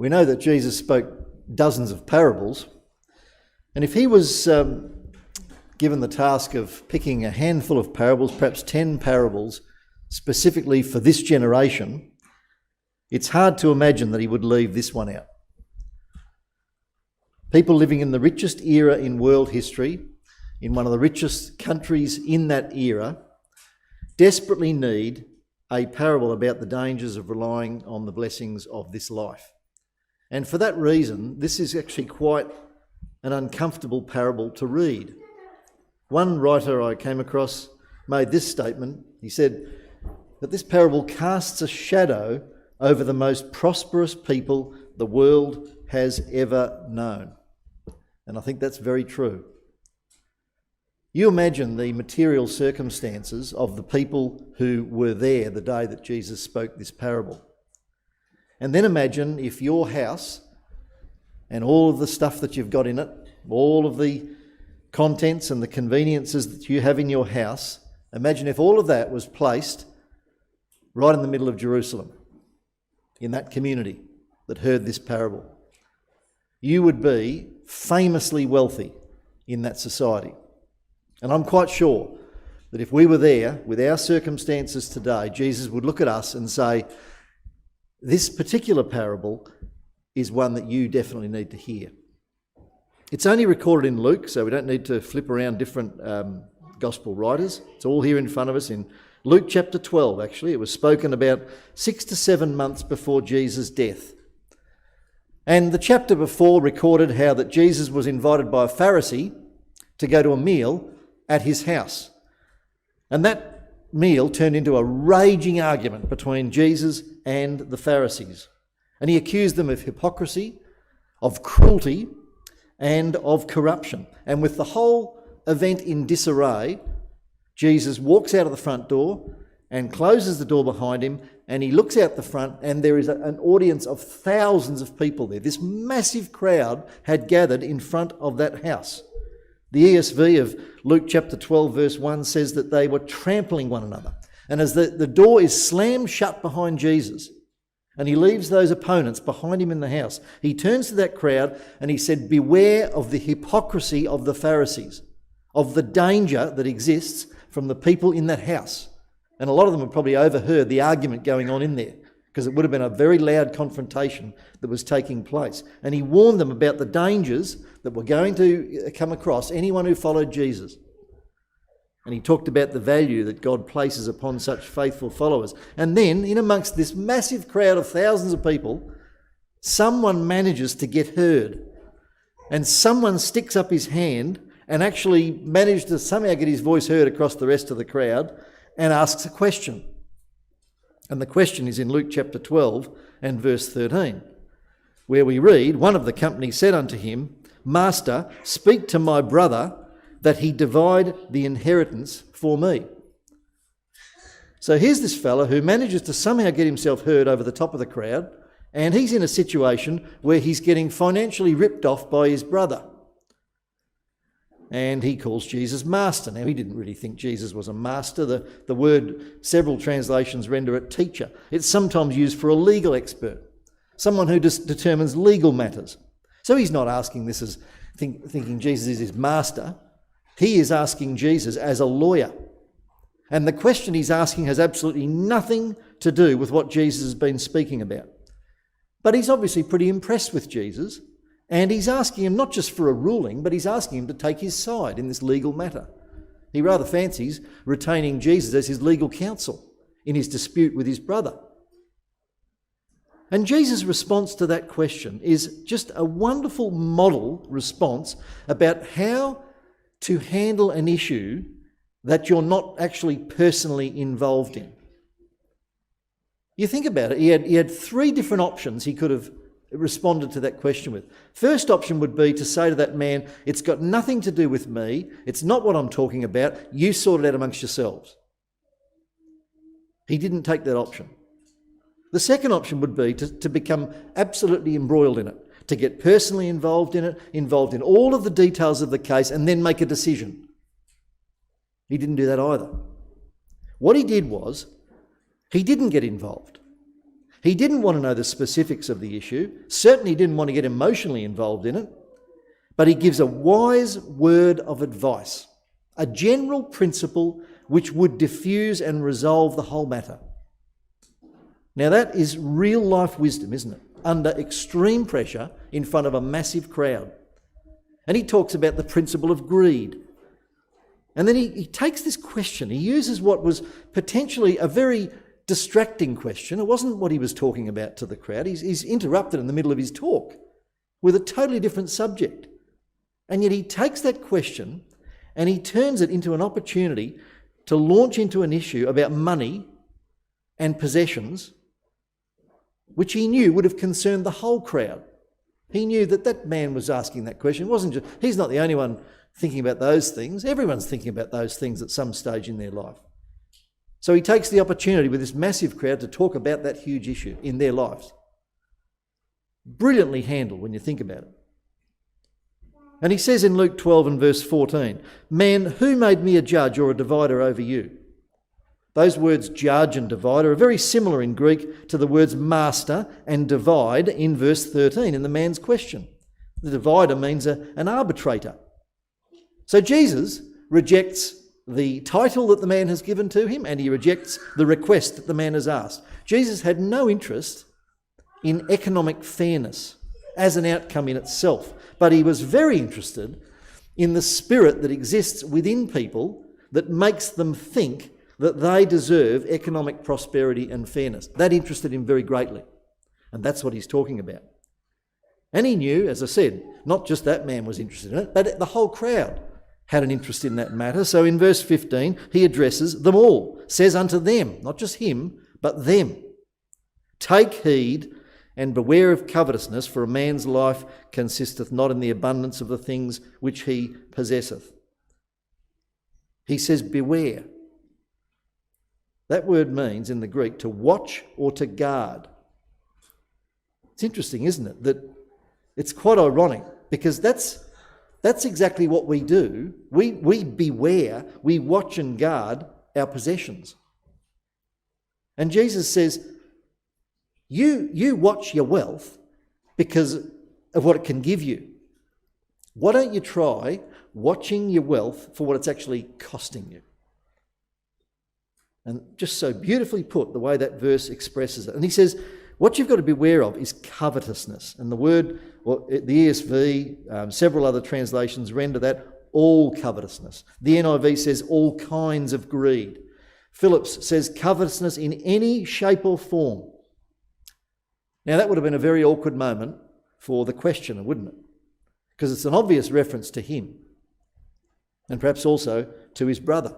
We know that Jesus spoke dozens of parables, and if he was given the task of picking a handful of parables, perhaps 10 parables, specifically for this generation, it's hard to imagine that he would leave this one out. People living in the richest era in world history, in one of the richest countries in that era, desperately need a parable about the dangers of relying on the blessings of this life. And for that reason, this is actually quite an uncomfortable parable to read. One writer I came across made this statement. He said that this parable casts a shadow over the most prosperous people the world has ever known. And I think that's very true. You imagine the material circumstances of the people who were there the day that Jesus spoke this parable. And then imagine if your house and all of the stuff that you've got in it, all of the contents and the conveniences that you have in your house, imagine if all of that was placed right in the middle of Jerusalem, in that community that heard this parable. You would be famously wealthy in that society. And I'm quite sure that if we were there with our circumstances today, Jesus would look at us and say, this particular parable is one that you definitely need to hear. It's only recorded in Luke, so we don't need to flip around different gospel writers. It's all here in front of us in Luke chapter 12, actually. It was spoken about 6 to 7 months before Jesus' death. And the chapter before recorded how that Jesus was invited by a Pharisee to go to a meal at his house. And that meal turned into a raging argument between Jesus and the Pharisees. And he accused them of hypocrisy, of cruelty, and of corruption. And with the whole event in disarray, Jesus walks out of the front door and closes the door behind him, and he looks out the front, and there is an audience of thousands of people there. This massive crowd had gathered in front of that house. The ESV of Luke chapter 12 verse 1 says that they were trampling one another. And as the door is slammed shut behind Jesus, and he leaves those opponents behind him in the house, he turns to that crowd and he said, beware of the hypocrisy of the Pharisees, of the danger that exists from the people in that house. And a lot of them have probably overheard the argument going on in there, because it would have been a very loud confrontation that was taking place. And he warned them about the dangers that were going to come across anyone who followed Jesus. And he talked about the value that God places upon such faithful followers. And then, in amongst this massive crowd of thousands of people, someone manages to get heard. And someone sticks up his hand and actually managed to somehow get his voice heard across the rest of the crowd and asks a question. And the question is in Luke chapter 12 and verse 13, where we read, one of the company said unto him, Master, speak to my brother that he divide the inheritance for me. So here's this fella who manages to somehow get himself heard over the top of the crowd, and he's in a situation where he's getting financially ripped off by his brother. And he calls Jesus master. Now, he didn't really think Jesus was a master. The word, several translations render it teacher. It's sometimes used for a legal expert, someone who just determines legal matters. So he's not asking this as thinking Jesus is his master. He is asking Jesus as a lawyer. And the question he's asking has absolutely nothing to do with what Jesus has been speaking about. But he's obviously pretty impressed with Jesus. And he's asking him not just for a ruling, but he's asking him to take his side in this legal matter. He rather fancies retaining Jesus as his legal counsel in his dispute with his brother. And Jesus' response to that question is just a wonderful model response about how to handle an issue that you're not actually personally involved in. You think about it, he had 3 different options he could have responded to that question with. First option would be to say to that man, it's got nothing to do with me, it's not what I'm talking about, you sort it out amongst yourselves. He didn't take that option. The second option would be to become absolutely embroiled in it, to get personally involved in it, involved in all of the details of the case, and then make a decision. He didn't do that either. What he did was, he didn't get involved. He didn't want to know the specifics of the issue, certainly didn't want to get emotionally involved in it, but he gives a wise word of advice, a general principle which would diffuse and resolve the whole matter. Now that is real life wisdom, isn't it? Under extreme pressure in front of a massive crowd. And he talks about the principle of greed. And then he takes this question, he uses what was potentially a very distracting question. It wasn't what he was talking about to the crowd. He's interrupted in the middle of his talk with a totally different subject. And yet he takes that question and he turns it into an opportunity to launch into an issue about money and possessions, which he knew would have concerned the whole crowd. He knew that that man was asking that question. It wasn't just, he's not the only one thinking about those things. Everyone's thinking about those things at some stage in their life. So he takes the opportunity with this massive crowd to talk about that huge issue in their lives. Brilliantly handled when you think about it. And he says in Luke 12 and verse 14, "Man, who made me a judge or a divider over you?" Those words judge and divider are very similar in Greek to the words master and divide in verse 13 in the man's question. The divider means an arbitrator. So Jesus rejects the title that the man has given to him and he rejects the request that the man has asked. Jesus had no interest in economic fairness as an outcome in itself, but he was very interested in the spirit that exists within people that makes them think that they deserve economic prosperity and fairness. That interested him very greatly. And that's what he's talking about. And he knew, as I said, not just that man was interested in it, but the whole crowd had an interest in that matter. So in verse 15, he addresses them all, says unto them, not just him, but them, "Take heed and beware of covetousness, for a man's life consisteth not in the abundance of the things which he possesseth." He says, beware. That word means in the Greek to watch or to guard. It's interesting, isn't it? That it's quite ironic because that's exactly what we do. We beware, we watch and guard our possessions. And Jesus says, you watch your wealth because of what it can give you. Why don't you try watching your wealth for what it's actually costing you? And just so beautifully put, the way that verse expresses it. And he says, what you've got to beware of is covetousness. And the word, well, the ESV, several other translations render that all covetousness. The NIV says all kinds of greed. Phillips says covetousness in any shape or form. Now that would have been a very awkward moment for the questioner, wouldn't it? Because it's an obvious reference to him and perhaps also to his brother.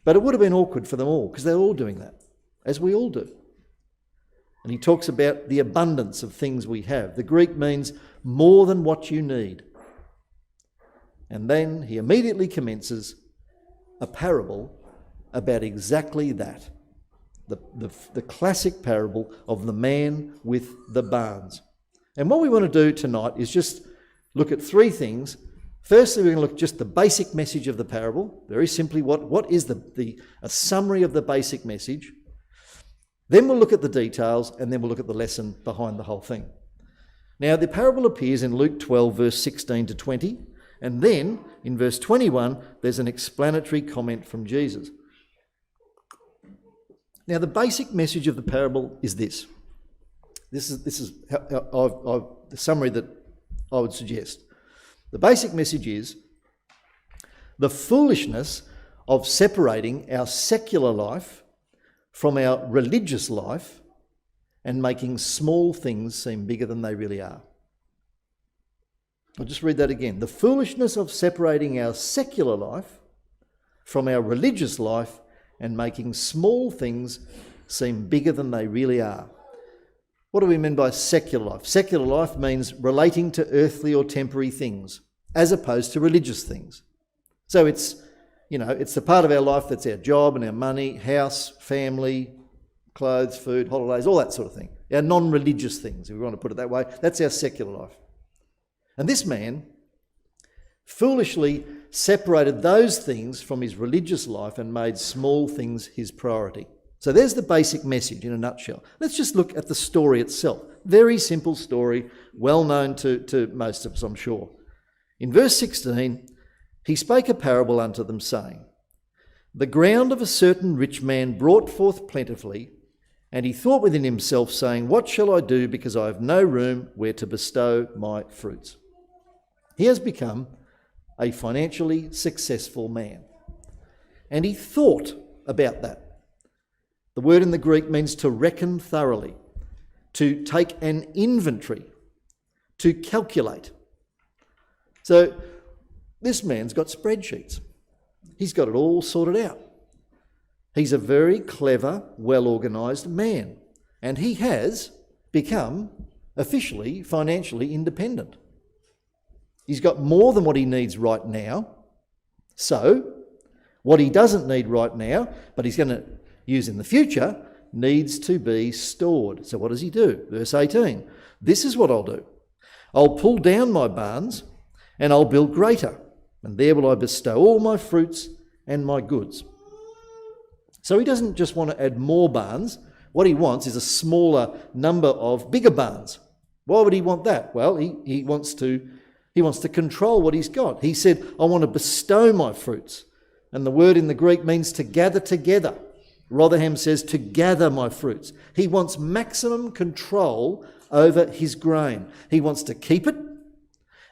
But it would have been awkward for them all because they're all doing that, as we all do. And he talks about the abundance of things we have. The Greek means more than what you need. And then he immediately commences a parable about exactly that. The classic parable of the man with the barns. And what we want to do tonight is just look at three things. Firstly, we're going to look at just the basic message of the parable. Very simply, what is a summary of the basic message. Then we'll look at the details, and then we'll look at the lesson behind the whole thing. Now, the parable appears in Luke 12, verse 16 to 20, and then in verse 21, there's an explanatory comment from Jesus. Now, the basic message of the parable is this. This is the summary that I would suggest. The basic message is the foolishness of separating our secular life from our religious life and making small things seem bigger than they really are. I'll just read that again. The foolishness of separating our secular life from our religious life and making small things seem bigger than they really are. What do we mean by secular life? Secular life means relating to earthly or temporary things as opposed to religious things. So it's the part of our life that's our job and our money, house, family, clothes, food, holidays, all that sort of thing. Our non-religious things, if we want to put it that way, that's our secular life. And this man foolishly separated those things from his religious life and made small things his priority. So there's the basic message in a nutshell. Let's just look at the story itself. Very simple story, well known to most of us, I'm sure. In verse 16, he spake a parable unto them, saying, The ground of a certain rich man brought forth plentifully, and he thought within himself, saying, What shall I do, because I have no room where to bestow my fruits? He has become a financially successful man. And he thought about that. The word in the Greek means to reckon thoroughly, to take an inventory, to calculate. So this man's got spreadsheets. He's got it all sorted out. He's a very clever, well-organised man, and he has become officially financially independent. He's got more than what he needs right now. So what he doesn't need right now, but he's going to use in the future, needs to be stored. So what does he do? Verse 18, This is what I'll do. I'll pull down my barns and I'll build greater, and there will I bestow all my fruits and my goods. So he doesn't just want to add more barns. What he wants is a smaller number of bigger barns. Why would he want that? Well, he wants to control what he's got. He said, I want to bestow my fruits. And the word in the Greek means to gather together. Rotherham says to gather my fruits. He wants maximum control over his grain. He wants to keep it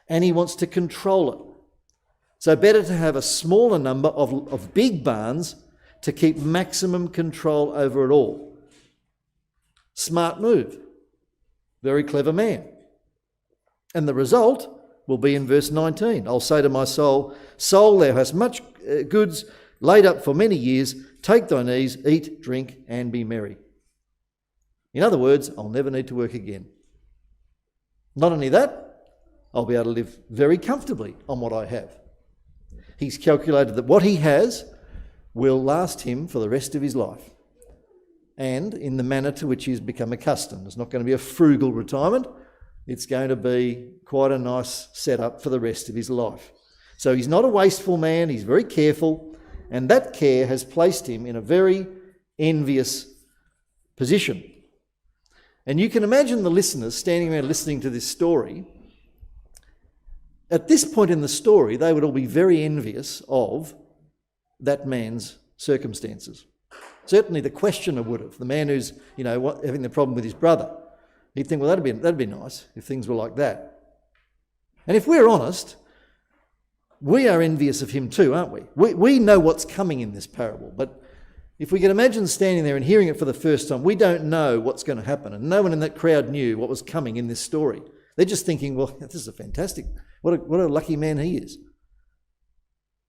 and he wants to control it. So better to have a smaller number of big barns to keep maximum control over it all. Smart move. Very clever man. And the result will be in verse 19. I'll say to my soul, Soul, thou hast much goods laid up for many years. Take thine ease, eat, drink, and be merry. In other words, I'll never need to work again. Not only that, I'll be able to live very comfortably on what I have. He's calculated that what he has will last him for the rest of his life, and in the manner to which he's become accustomed. It's not going to be a frugal retirement. It's going to be quite a nice setup for the rest of his life. So he's not a wasteful man. He's very careful. And that care has placed him in a very envious position. And you can imagine the listeners standing around listening to this story. At this point in the story, they would all be very envious of that man's circumstances. Certainly the questioner would have. The man who's, having the problem with his brother. He'd think, well, that'd be nice if things were like that. And if we're honest, we are envious of him too, aren't we? We know what's coming in this parable, but if we can imagine standing there and hearing it for the first time, we don't know what's going to happen, and no one in that crowd knew what was coming in this story. They're just thinking, well, this is a fantastic, what a lucky man he is.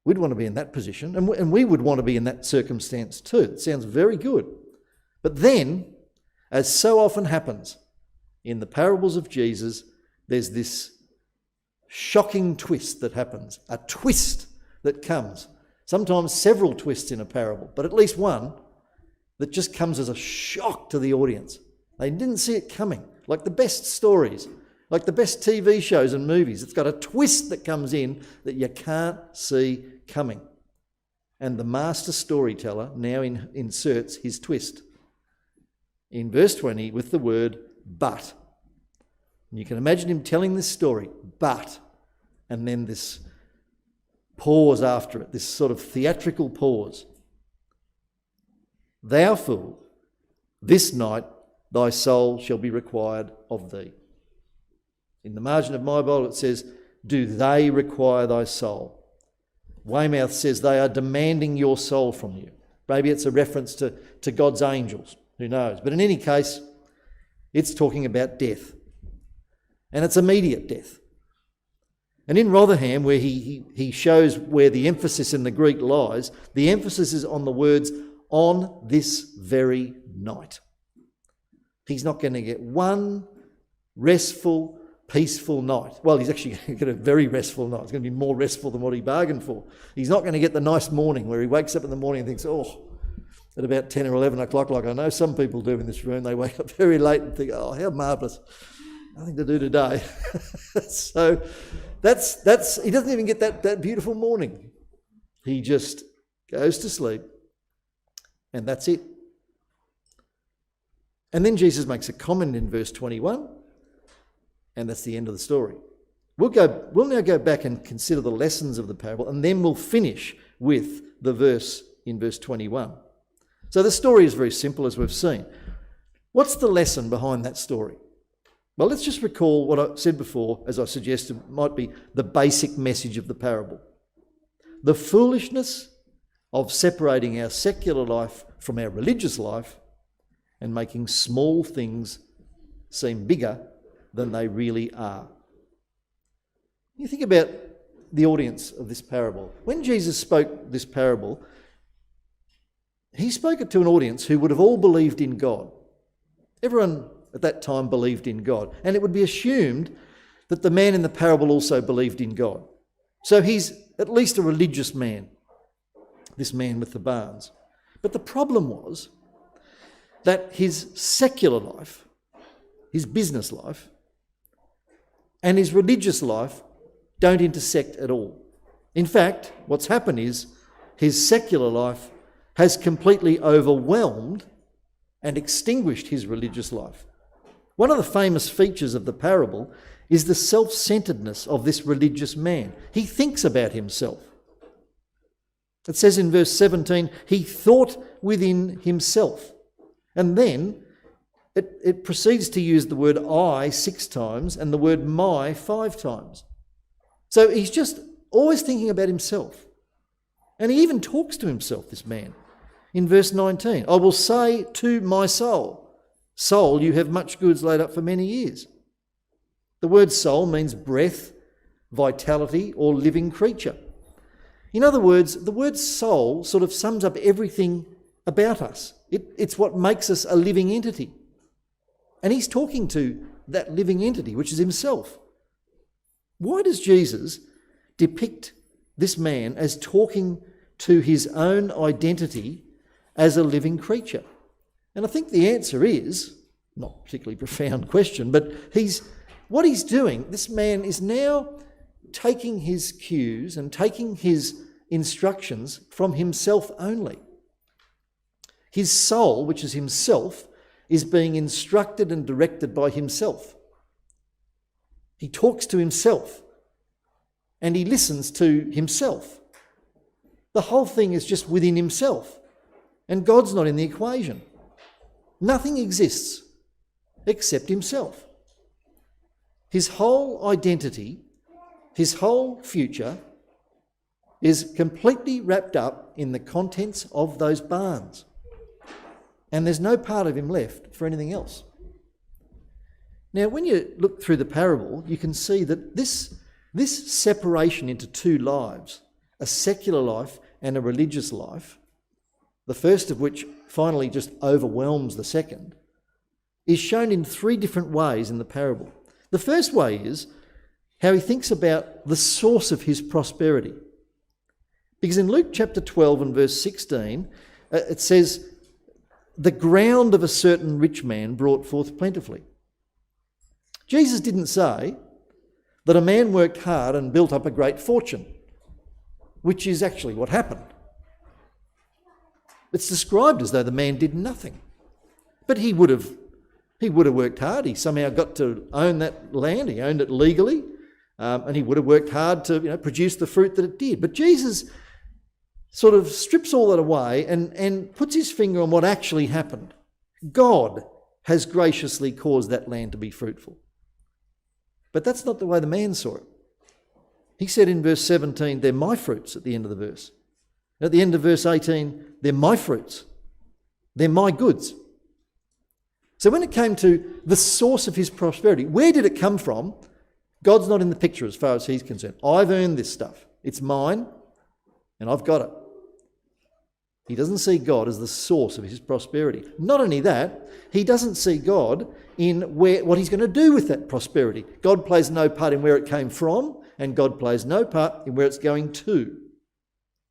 We'd want to be in that position, and we would want to be in that circumstance too. It sounds very good. But then, as so often happens in the parables of Jesus, there's this shocking twist that happens, a twist that comes. Sometimes several twists in a parable, but at least one that just comes as a shock to the audience. They didn't see it coming, like the best stories, like the best TV shows and movies. It's got a twist that comes in that you can't see coming. And the master storyteller now inserts his twist in verse 20 with the word but. And you can imagine him telling this story, but, and then this pause after it, this sort of theatrical pause. Thou fool, this night thy soul shall be required of thee. In the margin of my Bible it says, do they require thy soul? Weymouth says they are demanding your soul from you. Maybe it's a reference to God's angels, who knows? But in any case, it's talking about death. And it's immediate death. And in Rotherham, where he shows where the emphasis in the Greek lies, the emphasis is on the words, on this very night. He's not going to get one restful, peaceful night. Well, he's actually going to get a very restful night. It's going to be more restful than what he bargained for. He's not going to get the nice morning where he wakes up in the morning and thinks, at about 10 or 11 o'clock, like I know some people do in this room, they wake up very late and think, how marvellous. Nothing to do today. So that's he doesn't even get that beautiful morning. He just goes to sleep and that's it. And then Jesus makes a comment in verse 21, and that's the end of the story. We'll now go back and consider the lessons of the parable, and then we'll finish with the verse in verse 21. So the story is very simple, as we've seen. What's the lesson behind that story? Well, let's just recall what I said before, as I suggested, might be the basic message of the parable. The foolishness of separating our secular life from our religious life and making small things seem bigger than they really are. You think about the audience of this parable. When Jesus spoke this parable, he spoke it to an audience who would have all believed in God. Everyone at that time believed in God, and it would be assumed that the man in the parable also believed in God. So he's at least a religious man, this man with the barns. But the problem was that his secular life, his business life, and his religious life don't intersect at all. In fact, what's happened is his secular life has completely overwhelmed and extinguished his religious life. One of the famous features of the parable is the self-centeredness of this religious man. He thinks about himself. It says in verse 17, he thought within himself. And then it proceeds to use the word I 6 times and the word my 5 times. So he's just always thinking about himself. And he even talks to himself, this man. In verse 19, I will say to my soul, soul, you have much goods laid up for many years. The word soul means breath, vitality, or living creature. In other words, the word soul sort of sums up everything about us. It's what makes us a living entity. And he's talking to that living entity, which is himself. Why does Jesus depict this man as talking to his own identity as a living creature? And I think the answer is, not a particularly profound question, but what he's doing, this man is now taking his cues and taking his instructions from himself only. His soul, which is himself, is being instructed and directed by himself. He talks to himself and he listens to himself. The whole thing is just within himself, and God's not in the equation. Nothing exists except himself. His whole identity, his whole future is completely wrapped up in the contents of those barns. And there's no part of him left for anything else. Now, when you look through the parable, you can see that this separation into 2 lives, a secular life and a religious life, the first of which finally just overwhelms the second, is shown in 3 different ways in the parable. The first way is how he thinks about the source of his prosperity. Because in Luke chapter 12 and verse 16, it says, the ground of a certain rich man brought forth plentifully. Jesus didn't say that a man worked hard and built up a great fortune, which is actually what happened. It's described as though the man did nothing. But he would have worked hard. He somehow got to own that land. He owned it legally. And he would have worked hard to produce the fruit that it did. But Jesus sort of strips all that away and puts his finger on what actually happened. God has graciously caused that land to be fruitful. But that's not the way the man saw it. He said in verse 17, they're my fruits at the end of the verse. At the end of verse 18, they're my fruits. They're my goods. So when it came to the source of his prosperity, where did it come from? God's not in the picture as far as he's concerned. I've earned this stuff. It's mine and I've got it. He doesn't see God as the source of his prosperity. Not only that, he doesn't see God in what he's going to do with that prosperity. God plays no part in where it came from, and God plays no part in where it's going to.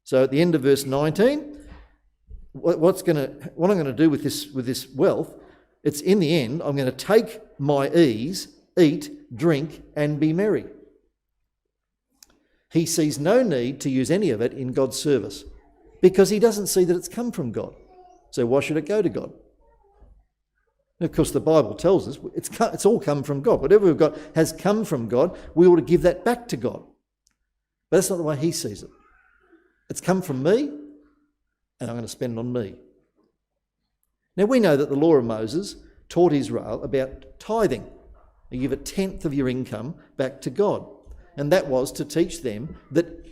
So at the end of verse 19, what I'm going to do with this wealth, it's in the end, I'm going to take my ease, eat, drink, and be merry. He sees no need to use any of it in God's service because he doesn't see that it's come from God. So why should it go to God? And of course, the Bible tells us it's all come from God. Whatever we've got has come from God. We ought to give that back to God. But that's not the way he sees it. It's come from me, and I'm going to spend it on me. Now, we know that the law of Moses taught Israel about tithing. You give a tenth of your income back to God. And that was to teach them that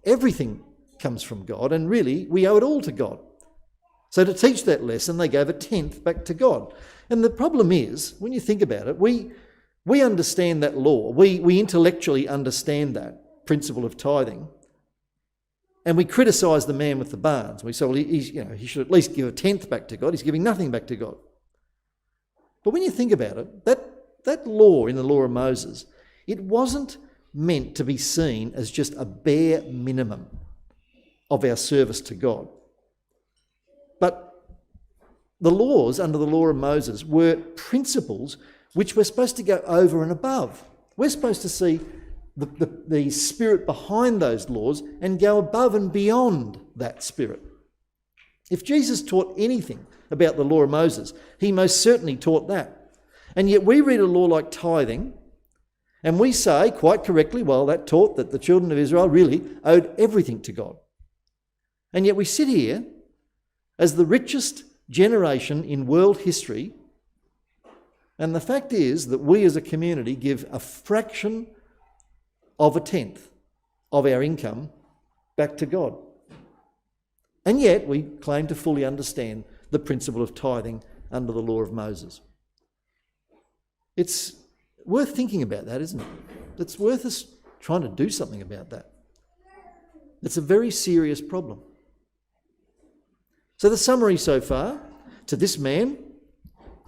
everything comes from God, and really we owe it all to God. So to teach that lesson, they gave a tenth back to God. And the problem is, when you think about it, we understand that law. We intellectually understand that principle of tithing. And we criticise the man with the barns. We say, well, he should at least give a tenth back to God. He's giving nothing back to God. But when you think about it, that law in the law of Moses, it wasn't meant to be seen as just a bare minimum of our service to God. But the laws under the law of Moses were principles which we're supposed to go over and above. We're supposed to see the spirit behind those laws and go above and beyond that spirit. If Jesus taught anything about the law of Moses, he most certainly taught that. And yet we read a law like tithing and we say, quite correctly, well, that taught that the children of Israel really owed everything to God. And yet we sit here as the richest generation in world history, and the fact is that we as a community give a fraction of a tenth of our income back to God. And yet we claim to fully understand the principle of tithing under the law of Moses. It's worth thinking about that, isn't it? It's worth us trying to do something about that. It's a very serious problem. So the summary so far, to this man,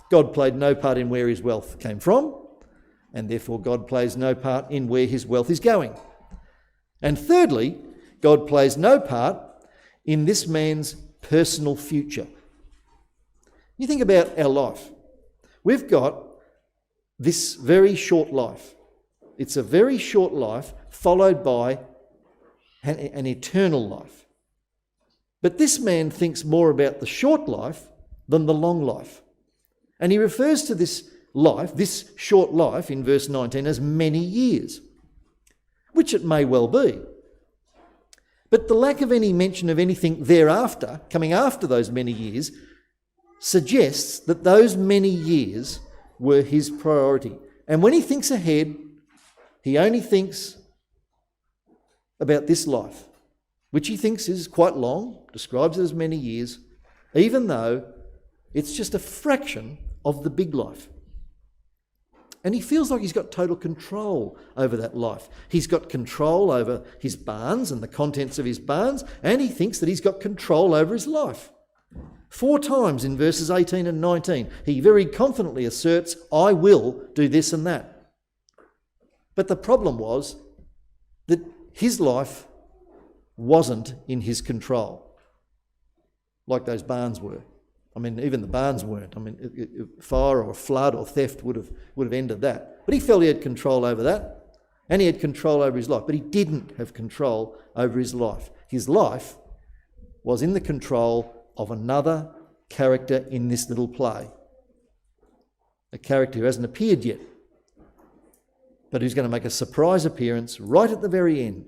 God played no part in where his wealth came from, and therefore God plays no part in where his wealth is going. And thirdly, God plays no part in this man's personal future. You think about our life. We've got this very short life. It's a very short life followed by an eternal life. But this man thinks more about the short life than the long life. And he refers to this life, this short life, in verse 19 as many years, which it may well be. But the lack of any mention of anything thereafter, coming after those many years, suggests that those many years were his priority. And when he thinks ahead, he only thinks about this life, which he thinks is quite long, describes it as many years, even though it's just a fraction of the big life. And he feels like he's got total control over that life. He's got control over his barns and the contents of his barns, and he thinks that he's got control over his life. 4 times in verses 18 and 19, he very confidently asserts, I will do this and that. But the problem was that his life wasn't in his control, like those barns were. I mean, even the barns weren't. I mean, fire or flood or theft would have ended that. But he felt he had control over that, and he had control over his life. But he didn't have control over his life. His life was in the control of another character in this little play. A character who hasn't appeared yet, but who's going to make a surprise appearance right at the very end.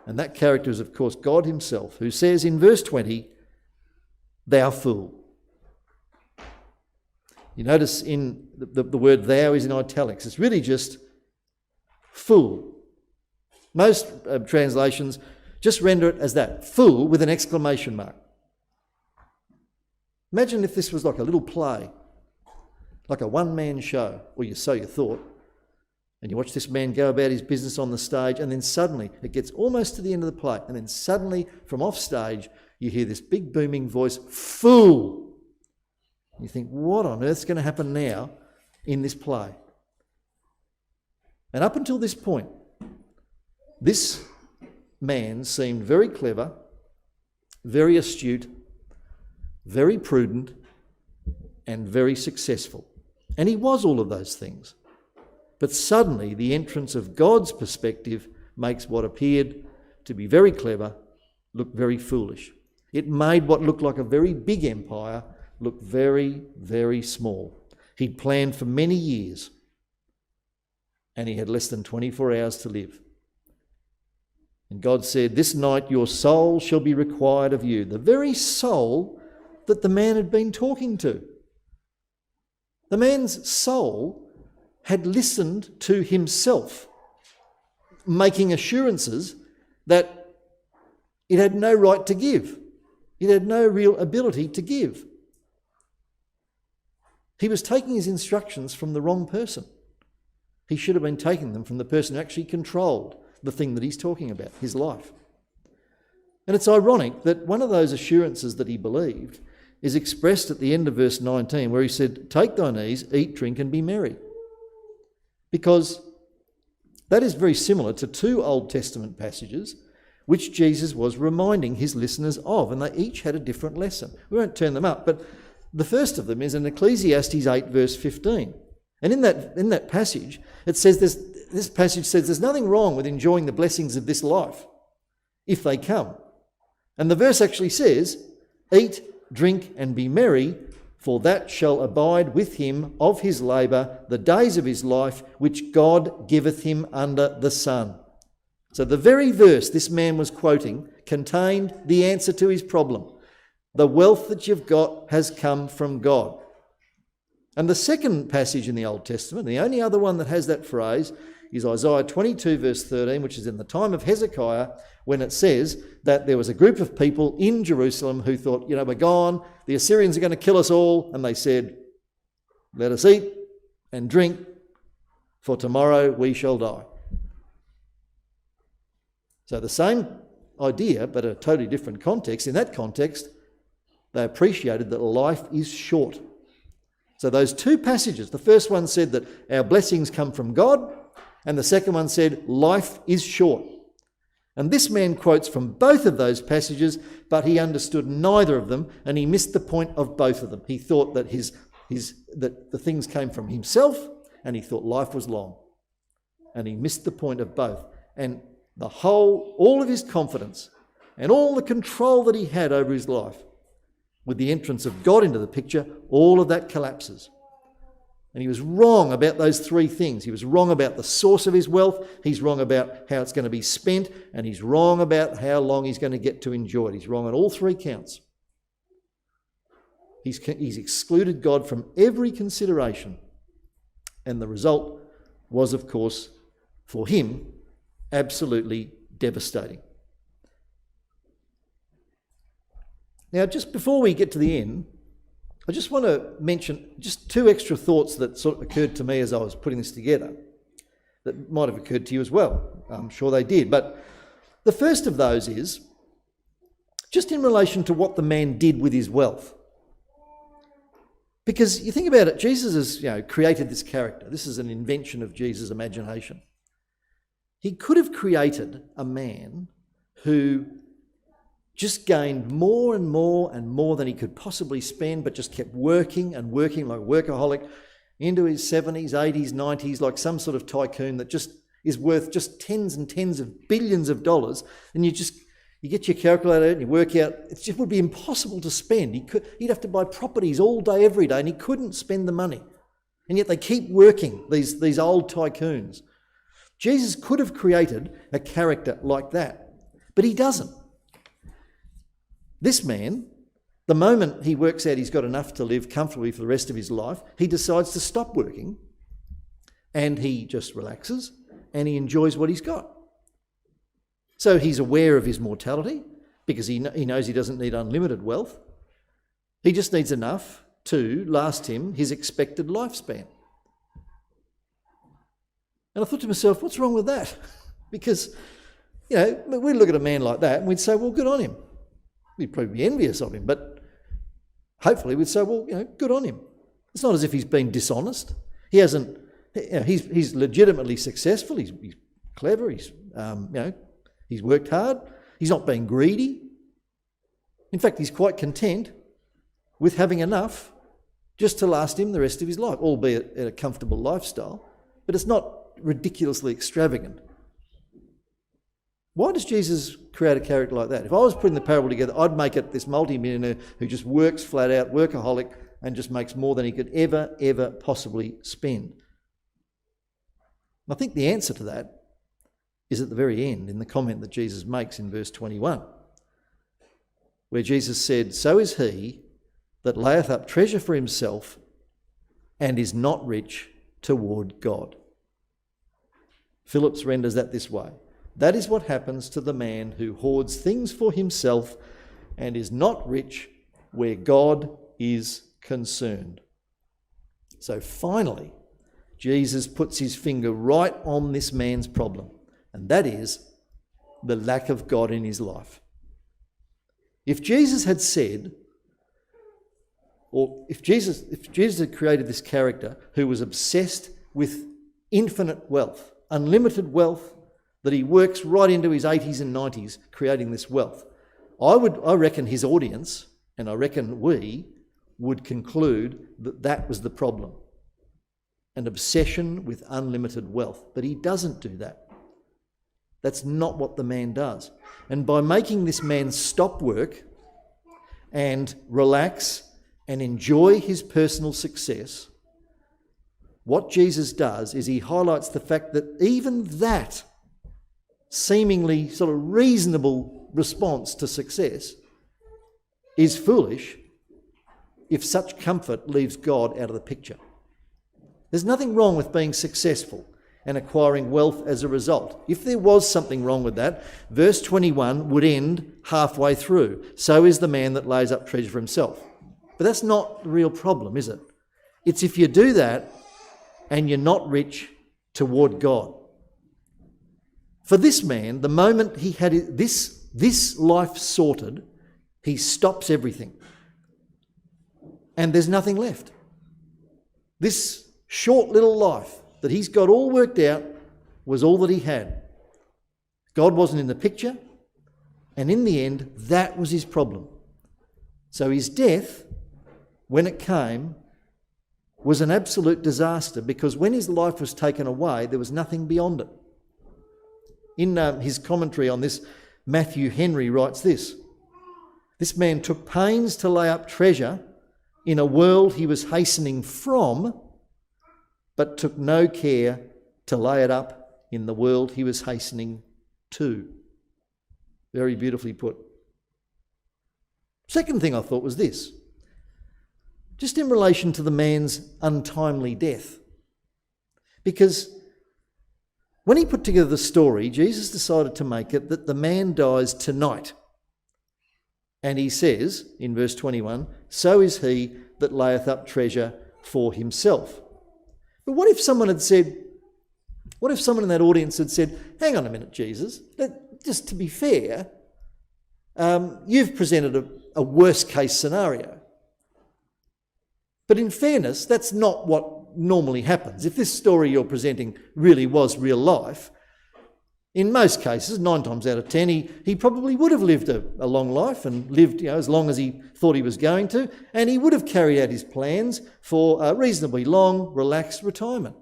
And that character is, of course, God himself, who says in verse 20, "Thou fool." You notice in the word thou is in italics. It's really just fool. Most translations just render it as that, fool with an exclamation mark. Imagine if this was like a little play, like a one-man show, or so you thought, and you watch this man go about his business on the stage, and then suddenly it gets almost to the end of the play, and then suddenly from off stage you hear this big booming voice, "Fool!" You think, what on earth's going to happen now in this play? And up until this point, this man seemed very clever, very astute, very prudent, and very successful. And he was all of those things. But suddenly the entrance of God's perspective makes what appeared to be very clever look very foolish. It made what looked like a very big empire look very, very small. he'd planned for many years, and he had less than 24 hours to live. And God said, "This night your soul shall be required of you." The very soul that the man had been talking to. The man's soul had listened to himself, making assurances that it had no right to give. It had no real ability to give. He was taking his instructions from the wrong person. He should have been taking them from the person who actually controlled the thing that he's talking about, his life. And it's ironic that one of those assurances that he believed is expressed at the end of verse 19, where he said, "Take thine ease, eat, drink, and be merry." Because that is very similar to two Old Testament passages which Jesus was reminding his listeners of, and they each had a different lesson. We won't turn them up, but the first of them is in Ecclesiastes 8, verse 15. And in that passage, it says this passage says there's nothing wrong with enjoying the blessings of this life if they come. And the verse actually says, "Eat, drink, and be merry, for that shall abide with him of his labour the days of his life, which God giveth him under the sun." So the very verse this man was quoting contained the answer to his problem. The wealth that you've got has come from God. And the second passage in the Old Testament, the only other one that has that phrase, is Isaiah 22 verse 13, which is in the time of Hezekiah, when it says that there was a group of people in Jerusalem who thought, we're gone, the Assyrians are going to kill us all. And they said, "Let us eat and drink, for tomorrow we shall die." So the same idea, but a totally different context. In that context, they appreciated that life is short. So those two passages, the first one said that our blessings come from God, and the second one said life is short. And this man quotes from both of those passages, but he understood neither of them, and he missed the point of both of them. He thought that that the things came from himself, and he thought life was long. And he missed the point of both. And all of his confidence and all the control that he had over his life, with the entrance of God into the picture, all of that collapses. And he was wrong about those three things. He was wrong about the source of his wealth, he's wrong about how it's going to be spent, and he's wrong about how long he's going to get to enjoy it. He's wrong on all three counts. He's excluded God from every consideration. And the result was, of course, for him, absolutely devastating. Now, just before we get to the end, I just want to mention just two extra thoughts that sort of occurred to me as I was putting this together, that might have occurred to you as well. I'm sure they did. But the first of those is just in relation to what the man did with his wealth. Because you think about it, Jesus has created this character. This is an invention of Jesus' imagination. He could have created a man who just gained more and more and more than he could possibly spend, but just kept working and working like a workaholic into his 70s, 80s, 90s, like some sort of tycoon that just is worth just tens and tens of billions of dollars. And you get your calculator out and you work out, it just would be impossible to spend. He'd have to buy properties all day, every day, and he couldn't spend the money. And yet they keep working, these old tycoons. Jesus could have created a character like that, but he doesn't. This man, the moment he works out he's got enough to live comfortably for the rest of his life, he decides to stop working and he just relaxes and he enjoys what he's got. So he's aware of his mortality because he knows he doesn't need unlimited wealth. He just needs enough to last him his expected lifespan. And I thought to myself, what's wrong with that? Because, we'd look at a man like that and we'd say, well, good on him. We'd probably be envious of him, but hopefully we'd say, well, good on him. It's not as if he's been dishonest. He hasn't. He's legitimately successful. He's clever. He's worked hard. He's not being greedy. In fact, he's quite content with having enough just to last him the rest of his life, albeit at a comfortable lifestyle. But it's not ridiculously extravagant. Why does Jesus create a character like that? If I was putting the parable together, I'd make it this multi-millionaire who just works flat out, workaholic, and just makes more than he could ever possibly spend. And I think the answer to that is at the very end, in the comment that Jesus makes in verse 21, where Jesus said, "So is he that layeth up treasure for himself and is not rich toward God." Phillips renders that this way: "That is what happens to the man who hoards things for himself and is not rich where God is concerned." So finally, Jesus puts his finger right on this man's problem, and that is the lack of God in his life. If Jesus had said, or if Jesus had created this character who was obsessed with infinite wealth, unlimited wealth, that he works right into his 80s and 90s creating this wealth, I reckon his audience, and I reckon we, would conclude that that was the problem. An obsession with unlimited wealth. But he doesn't do that. That's not what the man does. And by making this man stop work and relax and enjoy his personal success, what Jesus does is he highlights the fact that even that seemingly sort of reasonable response to success is foolish if such comfort leaves God out of the picture. There's nothing wrong with being successful and acquiring wealth as a result. If there was something wrong with that, verse 21 would end halfway through. "So is the man that lays up treasure for himself." But that's not the real problem, is it? It's if you do that and you're not rich toward God. For this man, the moment he had this life sorted, he stops everything. And there's nothing left. This short little life that he's got all worked out was all that he had. God wasn't in the picture, and in the end, that was his problem. So his death, when it came, was an absolute disaster, because when his life was taken away, there was nothing beyond it. In his commentary on this, Matthew Henry writes this: "This man took pains to lay up treasure in a world he was hastening from, but took no care to lay it up in the world he was hastening to." Very beautifully put. Second thing I thought was this, just in relation to the man's untimely death. Because when he put together the story, Jesus decided to make it that the man dies tonight. And he says, in verse 21, "So is he that layeth up treasure for himself." But what if someone in that audience had said, "Hang on a minute, Jesus, just to be fair, you've presented a worst case scenario. But in fairness, that's not what normally happens. If this story you're presenting really was real life, in most cases, 9 times out of 10, he probably would have lived a long life and lived as long as he thought he was going to, and he would have carried out his plans for a reasonably long, relaxed retirement.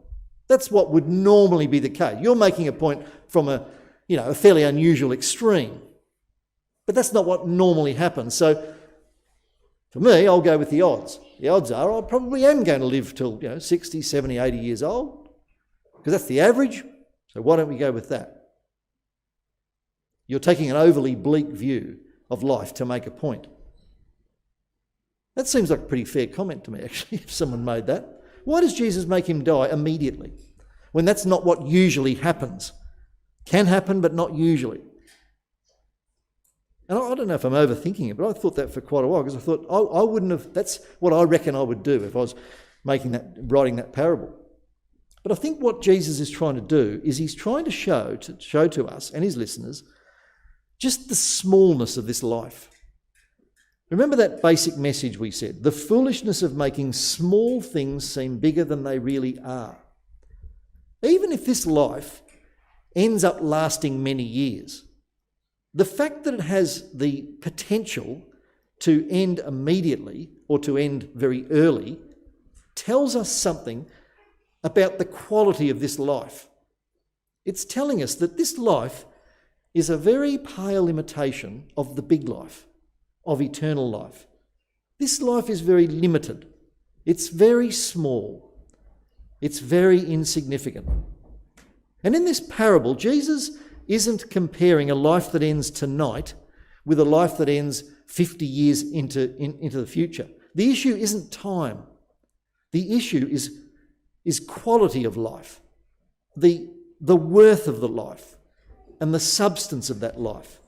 That's what would normally be the case. You're making a point from a fairly unusual extreme, but that's not what normally happens. So for me, I'll go with the odds. The odds are I probably am going to live till 60, 70, 80 years old, because that's the average. So why don't we go with that? You're taking an overly bleak view of life to make a point. That seems like a pretty fair comment to me, actually, if someone made that. Why does Jesus make him die immediately, when that's not what usually happens? Can happen, but not usually. And I don't know if I'm overthinking it, but I thought that for quite a while, because I thought I wouldn't have. That's what I reckon I would do if I was writing that parable. But I think what Jesus is trying to do is he's trying to show to us and his listeners just the smallness of this life. Remember that basic message we said, the foolishness of making small things seem bigger than they really are. Even if this life ends up lasting many years, the fact that it has the potential to end immediately or to end very early tells us something about the quality of this life. It's telling us that this life is a very pale imitation of the big life, of eternal life. This life is very limited. It's very small. It's very insignificant. And in this parable, Jesus isn't comparing a life that ends tonight with a life that ends 50 years into the future. The issue isn't time. The issue is quality of life, the worth of the life, and the substance of that life.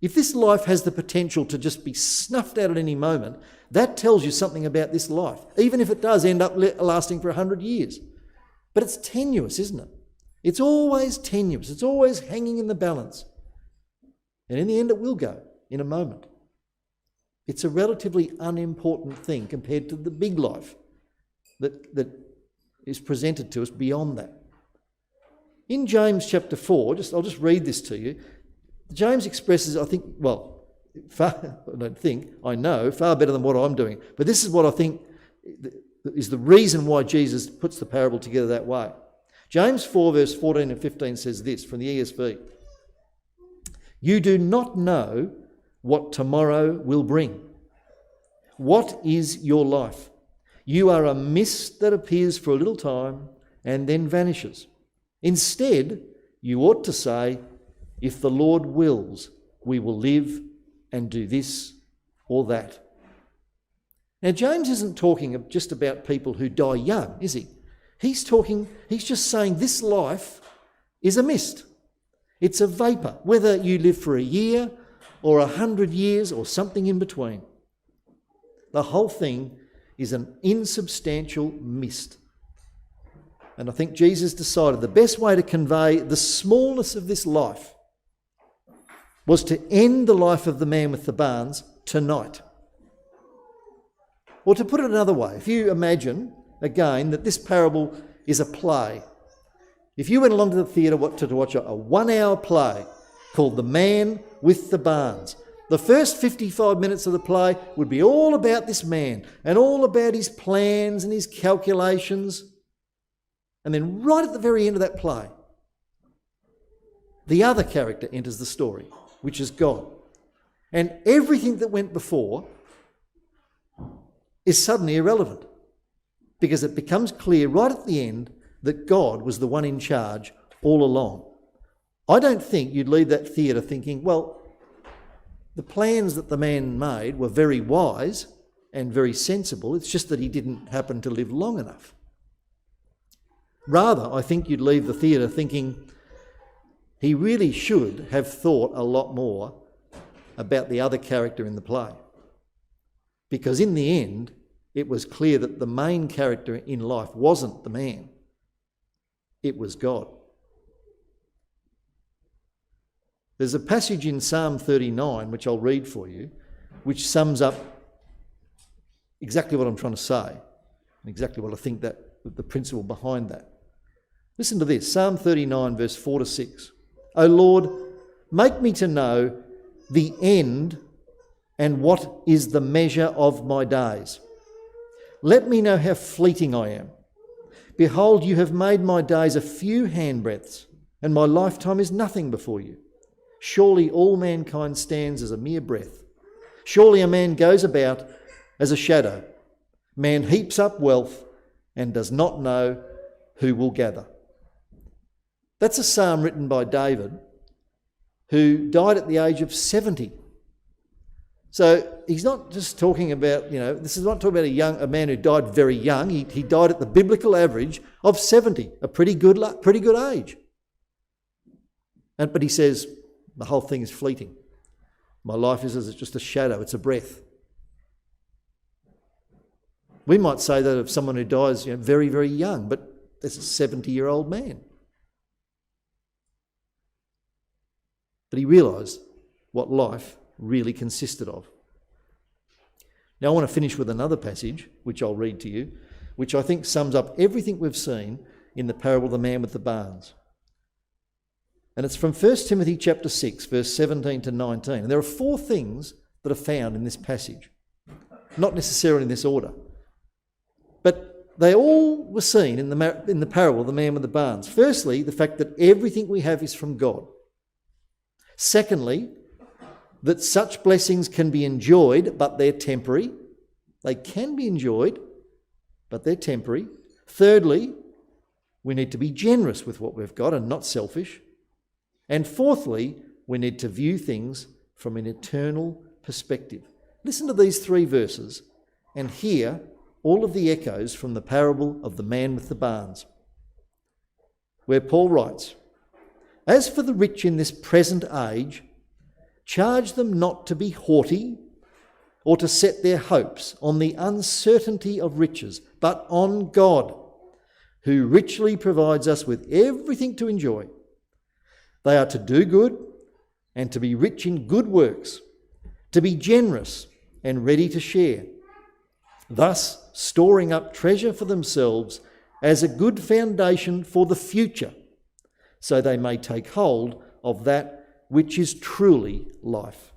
If this life has the potential to just be snuffed out at any moment, that tells you something about this life, even if it does end up lasting for 100 years. But it's tenuous, isn't it? It's always tenuous. It's always hanging in the balance. And in the end, it will go in a moment. It's a relatively unimportant thing compared to the big life that is presented to us beyond that. In James chapter 4, I'll just read this to you. James expresses, I know, far better than what I'm doing. But this is what I think is the reason why Jesus puts the parable together that way. James 4 verse 14 and 15 says this from the ESV. You do not know what tomorrow will bring. What is your life? You are a mist that appears for a little time and then vanishes. Instead, you ought to say, if the Lord wills, we will live and do this or that. Now, James isn't talking just about people who die young, is he? He's just saying this life is a mist. It's a vapour, whether you live for a year or 100 years or something in between. The whole thing is an insubstantial mist. And I think Jesus decided the best way to convey the smallness of this life was to end the life of the man with the barns tonight. Or to put it another way, if you imagine, again, that this parable is a play. If you went along to the theatre to watch a 1-hour play called The Man with the Barns, the first 55 minutes of the play would be all about this man and all about his plans and his calculations. And then right at the very end of that play, the other character enters the story, which is God. And everything that went before is suddenly irrelevant because it becomes clear right at the end that God was the one in charge all along. I don't think you'd leave that theatre thinking, well, the plans that the man made were very wise and very sensible. It's just that he didn't happen to live long enough. Rather, I think you'd leave the theatre thinking he really should have thought a lot more about the other character in the play. Because in the end, it was clear that the main character in life wasn't the man. It was God. There's a passage in Psalm 39, which I'll read for you, which sums up exactly what I'm trying to say and exactly what I think that the principle behind that. Listen to this, Psalm 39, verse 4 to 6. O Lord, make me to know the end and what is the measure of my days. Let me know how fleeting I am. Behold, you have made my days a few handbreadths, and my lifetime is nothing before you. Surely all mankind stands as a mere breath. Surely a man goes about as a shadow. Man heaps up wealth and does not know who will gather. That's a psalm written by David, who died at the age of 70. So he's not just talking about, this is not talking about a man who died very young. He died at the biblical average of 70, a pretty good age. But he says, the whole thing is fleeting. My life is just a shadow, it's a breath. We might say that of someone who dies very, very young, but that's a 70-year-old man. But he realised what life really consisted of. Now I want to finish with another passage, which I'll read to you, which I think sums up everything we've seen in the parable of the man with the barns. And it's from 1 Timothy chapter 6, verse 17 to 19. And there are 4 things that are found in this passage, not necessarily in this order. But they all were seen in the parable of the man with the barns. Firstly, the fact that everything we have is from God. Secondly, that such blessings can be enjoyed, but they're temporary. They can be enjoyed, but they're temporary. Thirdly, we need to be generous with what we've got and not selfish. And fourthly, we need to view things from an eternal perspective. Listen to these 3 verses and hear all of the echoes from the parable of the man with the barns, where Paul writes, "As for the rich in this present age, charge them not to be haughty or to set their hopes on the uncertainty of riches, but on God, who richly provides us with everything to enjoy. They are to do good and to be rich in good works, to be generous and ready to share, thus storing up treasure for themselves as a good foundation for the future, so they may take hold of that which is truly life."